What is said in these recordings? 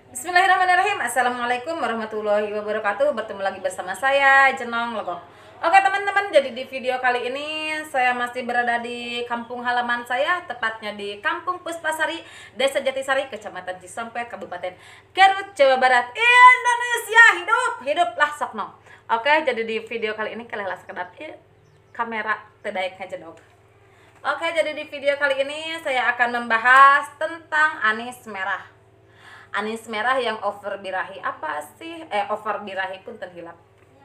Bismillahirrahmanirrahim. Assalamualaikum warahmatullahi wabarakatuh. Bertemu lagi bersama saya Jenong Legok. Oke teman-teman, jadi di video kali ini saya masih berada di kampung halaman saya, tepatnya di Kampung Puspasari, Desa Jatisari, Kecamatan Cisompe, Kabupaten Garut, Jawa Barat, Indonesia. Hiduplah Sokno. Oke, jadi di video kali ini kalian sekedap kamera tedaik aja dong. Oke, jadi di video kali ini saya akan membahas tentang anis merah. Anis merah yang over birahi. Apa sih? Over birahi pun terhilap.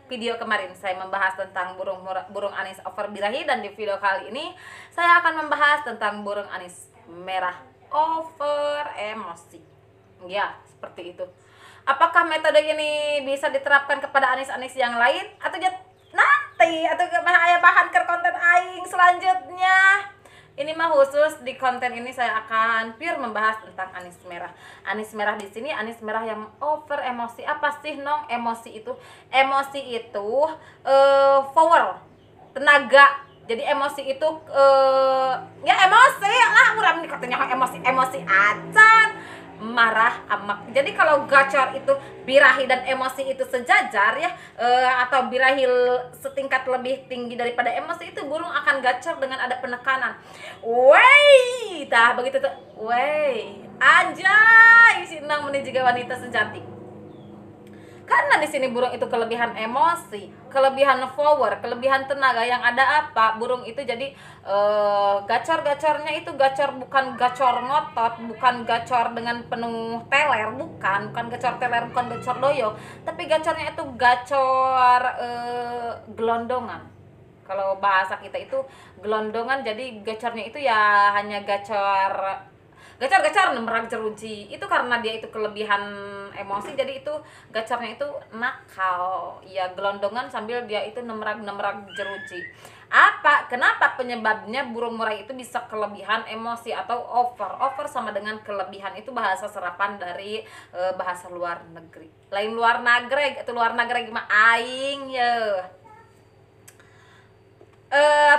Video kemarin saya membahas tentang burung anis over birahi, dan di video kali ini saya akan membahas tentang burung anis merah over emosi. Ya, seperti itu. Apakah metode ini bisa diterapkan kepada anis-anis yang lain atau nanti atau bahan ke konten aing selanjutnya? Ini mah khusus di konten ini saya akan pure membahas tentang anis merah. Anis merah di sini anis merah yang over emosi. Apa sih Nong emosi itu? Emosi itu power, tenaga. Jadi emosi itu ya emosi lah, urang katanya emosi acan, marah, amak. Jadi kalau gacor itu birahi dan emosi itu sejajar ya, atau birahi setingkat lebih tinggi daripada emosi, itu burung akan gacor dengan ada penekanan. Wey, tah begitu tuh. Wey, anjay, si Nang menuju juga wanita sejati. Karena di sini burung itu kelebihan emosi, kelebihan power, kelebihan tenaga, yang ada apa? Burung itu jadi gacor-gacornya itu gacor bukan gacor ngotot, bukan gacor dengan penuh teler, bukan gacor teler, bukan gacor doyo, tapi gacornya itu gacor gelondongan. Kalau bahasa kita itu gelondongan, jadi gacornya itu ya hanya gacor nemrak jeruji. Itu karena dia itu kelebihan emosi, jadi itu gacornya itu nakal ya, gelondongan sambil dia itu nemrak jeruji. Kenapa penyebabnya burung murai itu bisa kelebihan emosi atau over sama dengan kelebihan? Itu bahasa serapan dari bahasa luar negeri. Lain luar negeri, itu luar negeri gimana aing ya.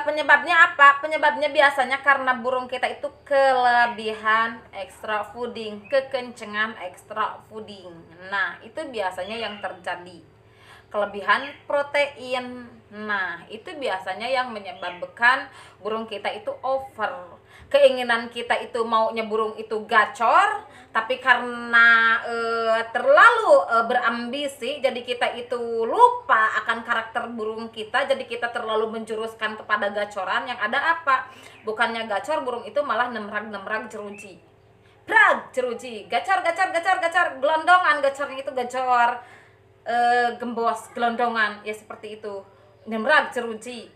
Penyebabnya apa? Penyebabnya biasanya karena burung kita itu kelebihan extra fooding, kekencengan extra fooding. Nah, itu biasanya yang terjadi. Kelebihan protein. Nah, itu biasanya yang menyebabkan burung kita itu over. Keinginan kita itu maunya burung itu gacor, tapi karena terlalu berambisi, jadi kita itu lupa akan karakter burung kita, jadi kita terlalu menjuruskan kepada gacoran. Yang ada apa? Bukannya gacor, burung itu malah nemrak jeruji. Brag jeruji, gacor, gelondongan, gacornya itu gacor gembos, gelondongan, ya seperti itu. Nemrak jeruji,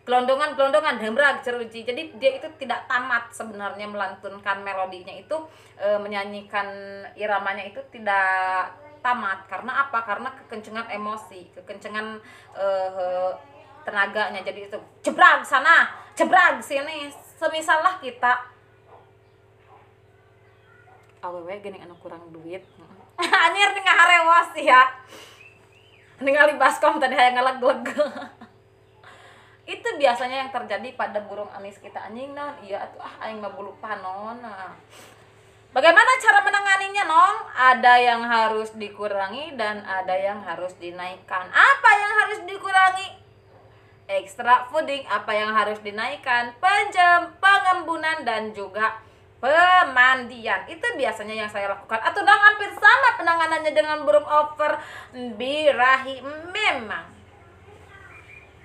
gelondongan nemrak jeruji. Jadi dia itu tidak tamat sebenarnya melantunkan melodinya itu, menyanyikan iramanya itu tidak tamat. Karena apa? Karena kekencengan emosi, kekencengan tenaganya. Jadi itu jebrag sana, jebrag sini. Semisal lah kita awewe gini anu kurang duit anjir nih ngaharewas ya, ningali baskom tadi hayang ngaleg-leg. Itu biasanya yang terjadi pada burung anis kita. Anjing non, iya atuh aing mah bulu panon. Bagaimana cara menanganinya Nong? Ada yang harus dikurangi dan ada yang harus dinaikkan. Apa yang harus dikurangi? Extra fooding. Apa yang harus dinaikkan? Pengembunan dan juga pemandian. Itu biasanya yang saya lakukan. Atau Nong hampir sama penanganannya dengan burung over birahi. Memang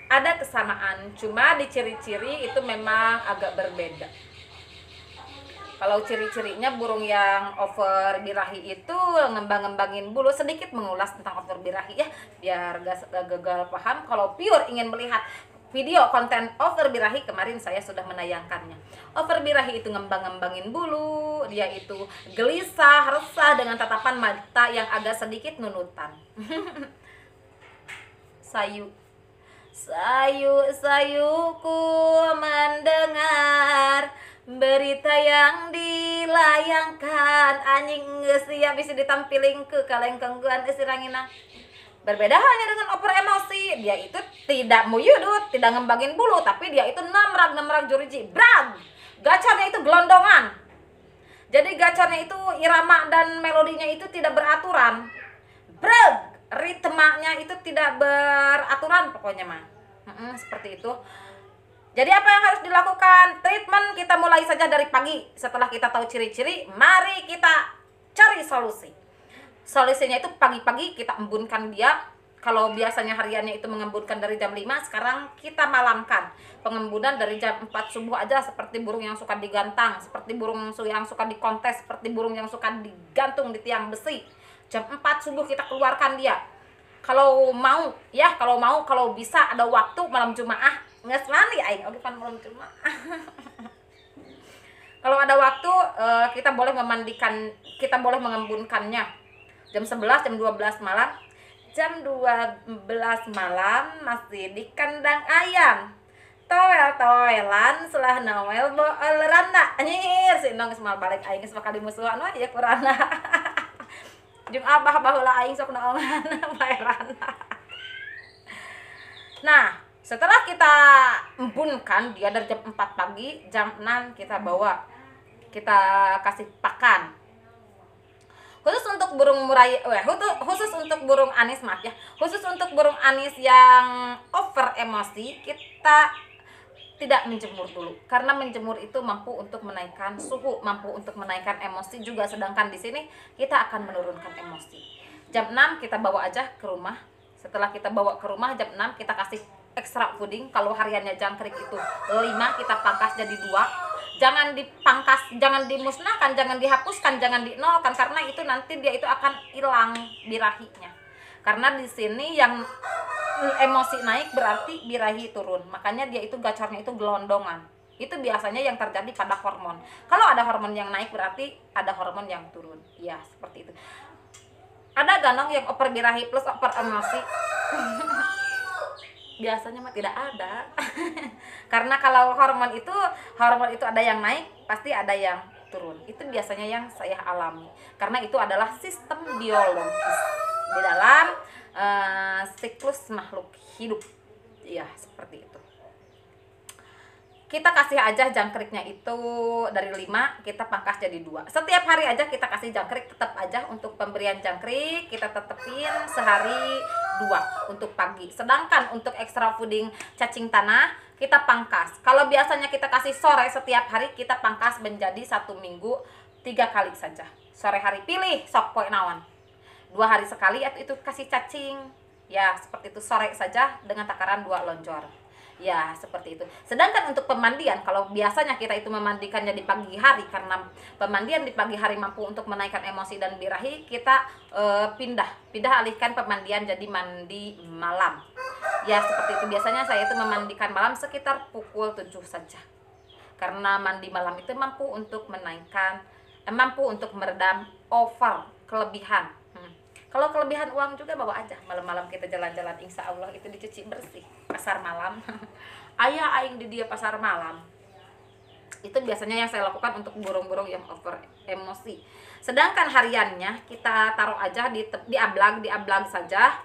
ada kesamaan, cuma di ciri-ciri itu memang agak berbeda. Kalau ciri-cirinya burung yang over birahi itu ngembang-ngembangin bulu. Sedikit mengulas tentang over birahi ya, biar gak gagal paham. Kalau pure ingin melihat video konten over birahi, kemarin saya sudah menayangkannya. Over birahi itu ngembang-ngembangin bulu, dia itu gelisah, resah dengan tatapan mata yang agak sedikit nunutan. Sayuku mendengar berita yang dilayangkan. Anjing geus siap bisa ditampilin ke kalengkengguan esirangina. Berbeda halnya dengan over emosi. Dia itu tidak muyudut, tidak ngembangin bulu, tapi dia itu namrak jeruji, brag. Gacornya itu gelondongan. Jadi gacornya itu irama dan melodinya itu tidak beraturan. Breg, ritmenya itu tidak beraturan pokoknya mah. Seperti itu. Jadi apa yang harus dilakukan? Treatment kita mulai saja dari pagi. Setelah kita tahu ciri-ciri, mari kita cari solusi. Solusinya itu pagi-pagi kita embunkan dia. Kalau biasanya hariannya itu mengembunkan dari jam 5, sekarang kita malamkan. Pengembunan dari jam 4 subuh aja, seperti burung yang suka digantang, seperti burung yang suka dikontes, seperti burung yang suka digantung di tiang besi. Jam 4 subuh kita keluarkan dia. Kalau mau, kalau bisa ada waktu malam Jumaah, nggak selani aing oke pan malam Jumaah. Kalau ada waktu kita boleh memandikan, kita boleh mengembunkannya jam 11, jam 12 malam. Jam 12 malam masih di kandang ayam. Toel-toelan selah Noel boel randa. Anjir si nong geus balik aing geus bakal dimusuhan we ya kurana. Jeung abah baheula aing sok naongan bae randa. Nah, setelah kita embunkan dia dari jam 4 pagi, jam 6 kita bawa. Kita kasih pakan. Khusus untuk burung murai, khusus untuk burung anis maaf ya. Khusus untuk burung anis yang over emosi, kita tidak menjemur dulu. Karena menjemur itu mampu untuk menaikkan suhu, mampu untuk menaikkan emosi juga, sedangkan di sini kita akan menurunkan emosi. Jam 6 kita bawa aja ke rumah. Setelah kita bawa ke rumah jam 6 kita kasih extra fooding. Kalau hariannya jangkrik itu 5, kita pangkas jadi 2. Jangan dipangkas, jangan dimusnahkan, jangan dihapuskan, jangan dinolkan, karena itu nanti dia itu akan hilang birahinya. Karena di sini yang emosi naik berarti birahi turun. Makanya dia itu gacornya itu gelondongan. Itu biasanya yang terjadi pada hormon. Kalau ada hormon yang naik berarti ada hormon yang turun. Ya, seperti itu. Ada ganong yang over birahi plus over emosi. Biasanya mah tidak ada. Karena kalau hormon itu ada yang naik, pasti ada yang turun. Itu biasanya yang saya alami. Karena itu adalah sistem biologis di dalam siklus makhluk hidup. Ya, seperti itu. Kita kasih aja jangkriknya itu dari 5, kita pangkas jadi 2. Setiap hari aja kita kasih jangkrik, tetap aja untuk pemberian jangkrik kita tetepin sehari 2 untuk pagi. Sedangkan untuk extra fooding cacing tanah kita pangkas. Kalau biasanya kita kasih sore setiap hari, kita pangkas menjadi 1 minggu 3 kali saja. Sore hari pilih sok poe naon. 2 hari sekali atau itu kasih cacing. Ya, seperti itu, sore saja dengan takaran 2 lonjor. Ya, seperti itu. Sedangkan untuk pemandian, kalau biasanya kita itu memandikannya di pagi hari, karena pemandian di pagi hari mampu untuk menaikkan emosi dan birahi, kita pindah alihkan pemandian jadi mandi malam. Ya, seperti itu. Biasanya saya itu memandikan malam sekitar pukul 7 saja. Karena mandi malam itu mampu untuk menaikkan, mampu untuk meredam over kelebihan. Kalau kelebihan uang juga bawa aja, malam-malam kita jalan-jalan, insya Allah itu dicuci bersih. Pasar malam, ayah aing di dia pasar malam. Itu biasanya yang saya lakukan untuk burung-burung yang over emosi. Sedangkan hariannya kita taruh aja di ablag saja.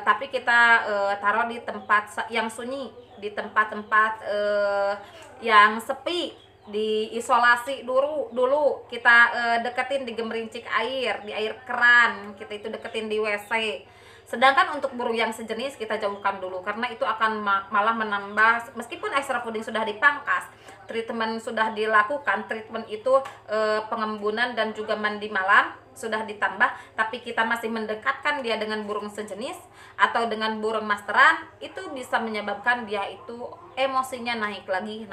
Tapi kita taruh di tempat yang sunyi, di tempat-tempat yang sepi. Diisolasi dulu kita deketin di gemerincik air, di air keran, kita itu deketin di WC. Sedangkan untuk burung yang sejenis kita jauhkan dulu, karena itu akan malah menambah, meskipun extra fooding sudah dipangkas, treatment sudah dilakukan, treatment itu pengembunan dan juga mandi malam sudah ditambah, tapi kita masih mendekatkan dia dengan burung sejenis atau dengan burung masteran, itu bisa menyebabkan dia itu emosinya naik lagi.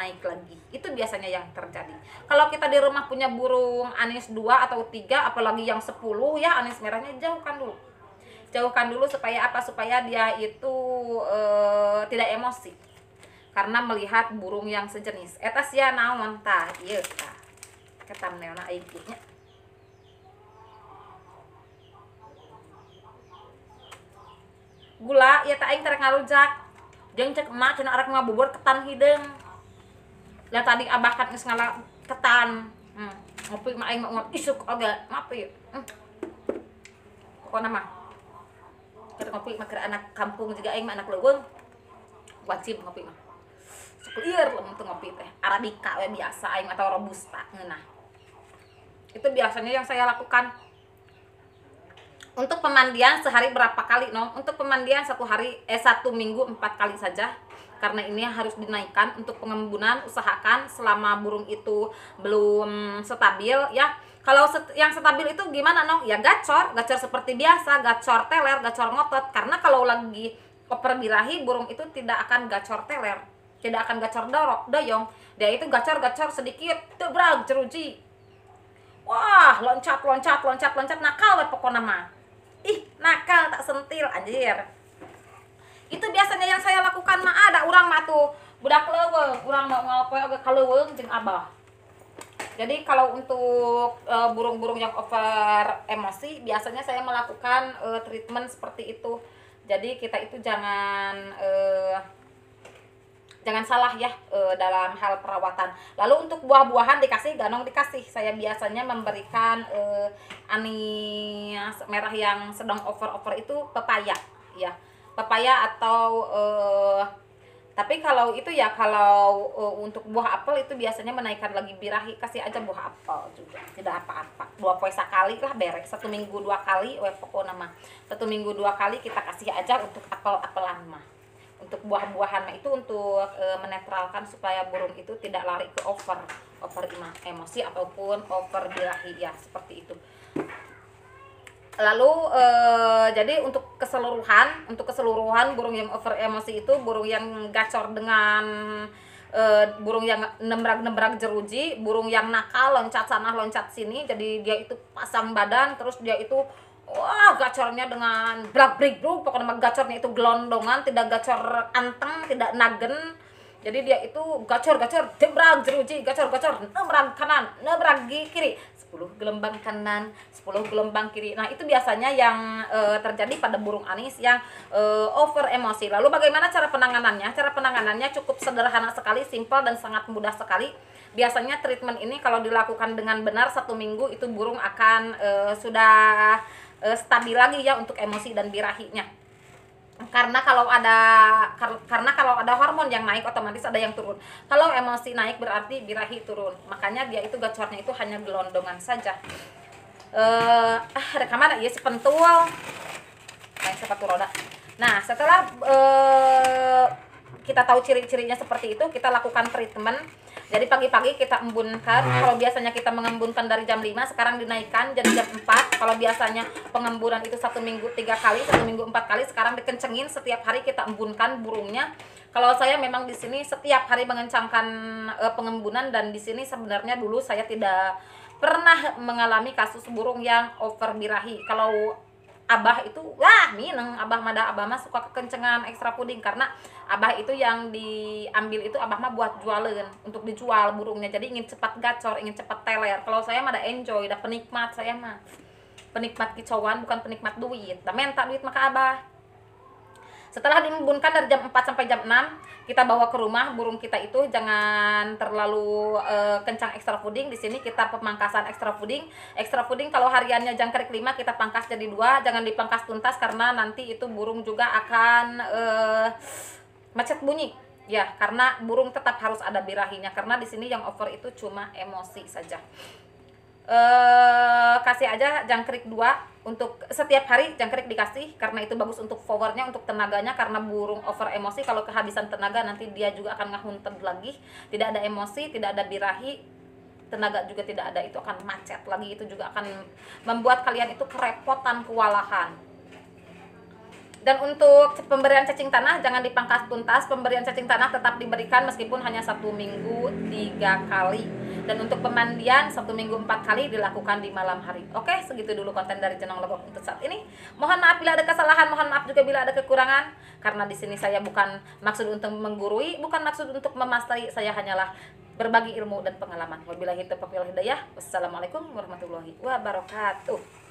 Itu biasanya yang terjadi. Kalau kita di rumah punya burung anis 2 atau 3, apalagi yang 10 ya, anis merahnya jauhkan dulu supaya apa? Supaya dia itu tidak emosi karena melihat burung yang sejenis. Eta sia naon tah ieu tah. Ketam neona aing nya. Gula ya tak aing terek ngarujak. Jeung cek emak cenah arek ngabubur ketan hideung. Lah tadi abah kan geus ngala ketan. Ngopi mah aing mah isuk oge, maaf ya. Pokona mah kita ngopi mah keur anak kampung juga aing mah anak leuweung. Wajib ngopi mah. Sekelieur lamun teu ngopi teh. Arabica we biasa aing atau robusta ngeunah. Itu biasanya yang saya lakukan. Untuk pemandian sehari berapa kali, no? Untuk pemandian satu minggu 4 kali saja, karena ini harus dinaikkan. Untuk pengembunan usahakan selama burung itu belum stabil ya. Kalau yang stabil itu gimana, no? Ya gacor seperti biasa, gacor teler, gacor ngotot. Karena kalau lagi oper birahi, burung itu tidak akan gacor teler, tidak akan gacor doyong. Dia itu gacor sedikit, tebrag jeruji. Wah, loncat, nakal we pokoknya mah. Ih, nakal tak sentil anjir. Itu biasanya yang saya lakukan mah. Ada urang mah tuh budak leuweung, urang mah ngapoe oge kaleuweung jeung abah. Jadi kalau untuk burung-burung yang over emosi, biasanya saya melakukan treatment seperti itu. Jadi kita itu jangan salah ya dalam hal perawatan. Lalu untuk buah-buahan dikasih, ganong dikasih. Saya biasanya memberikan anis merah yang sedang over itu pepaya ya. Pepaya atau tapi kalau itu ya, kalau untuk buah apel itu biasanya menaikkan lagi birahi, kasih aja buah apel juga, tidak apa-apa. 2 poe sekali lah beres, 1 minggu 2 kali pokoknya mah. 1 minggu 2 kali kita kasih aja untuk apel-apelan mah. Untuk buah-buahan itu untuk menetralkan supaya burung itu tidak lari ke over emosi ataupun over birahi ya, seperti itu. Lalu jadi untuk keseluruhan burung yang over emosi itu burung yang gacor dengan burung yang nembrag jeruji, burung yang nakal loncat sana loncat sini, jadi dia itu pasang badan, terus dia itu wah gacornya dengan brak-brik-bruk, pokoknya gacornya itu gelondongan, tidak gacor anteng, tidak nagen. Jadi dia itu gacor debrag jeruji, gacor nebrag kanan, nebrag kiri, 10 gelombang kanan, 10 gelombang kiri. Nah, itu biasanya yang terjadi pada burung anis yang over emosi. Lalu bagaimana cara penanganannya? Cara penanganannya cukup sederhana sekali, simpel dan sangat mudah sekali. Biasanya treatment ini kalau dilakukan dengan benar 1 minggu itu burung akan sudah stabil lagi ya untuk emosi dan birahinya. Karena kalau ada hormon yang naik, otomatis ada yang turun. Kalau emosi naik berarti birahi turun. Makanya dia itu gacornya itu hanya gelondongan saja. Rekaman ya si pentul. Sepatu roda. Nah, setelah kita tahu ciri-cirinya seperti itu, kita lakukan treatment. Jadi pagi-pagi kita embunkan. Kalau biasanya kita mengembunkan dari jam 5, sekarang dinaikkan jadi jam 4. Kalau biasanya pengembunan itu 1 minggu 3 kali, 1 minggu 4 kali, sekarang dikencengin setiap hari kita embunkan burungnya. Kalau saya memang di sini setiap hari mengencangkan pengembunan, dan di sini sebenarnya dulu saya tidak pernah mengalami kasus burung yang over birahi. Kalau abah itu wah mineng, abah mah suka kekencengan ekstra puding, karena abah itu yang diambil itu abah mah buat jualan, untuk dijual burungnya. Jadi ingin cepat gacor, ingin cepat teler. Kalau saya mah ada enjoy, ada penikmat, saya mah penikmat kicauan, bukan penikmat duit. Da minta duit maka abah. Setelah diembunkan dari jam 4 sampai jam 6, kita bawa ke rumah. Burung kita itu jangan terlalu kencang ekstra fooding. Di sini kita pemangkasan ekstra fooding. Ekstra fooding kalau hariannya jangkrik 5, kita pangkas jadi 2. Jangan dipangkas tuntas karena nanti itu burung juga akan macet bunyi. Ya, karena burung tetap harus ada birahinya, karena di sini yang over itu cuma emosi saja. Kasih aja jangkrik 2 untuk setiap hari, jangkrik dikasih karena itu bagus untuk powernya, untuk tenaganya. Karena burung over emosi kalau kehabisan tenaga nanti dia juga akan ngahunted lagi, tidak ada emosi, tidak ada birahi, tenaga juga tidak ada, itu akan macet lagi, itu juga akan membuat kalian itu kerepotan, kewalahan. Dan untuk pemberian cacing tanah jangan dipangkas tuntas. Pemberian cacing tanah tetap diberikan meskipun hanya 1 minggu 3 kali. Dan untuk pemandian 1 minggu 4 kali dilakukan di malam hari. Oke, segitu dulu konten dari Jenong Legok untuk saat ini. Mohon maaf bila ada kesalahan, mohon maaf juga bila ada kekurangan. Karena di sini saya bukan maksud untuk menggurui, bukan maksud untuk memasteri, saya hanyalah berbagi ilmu dan pengalaman. Wabillahi taufiq wal hidayah. Wassalamualaikum warahmatullahi wabarakatuh.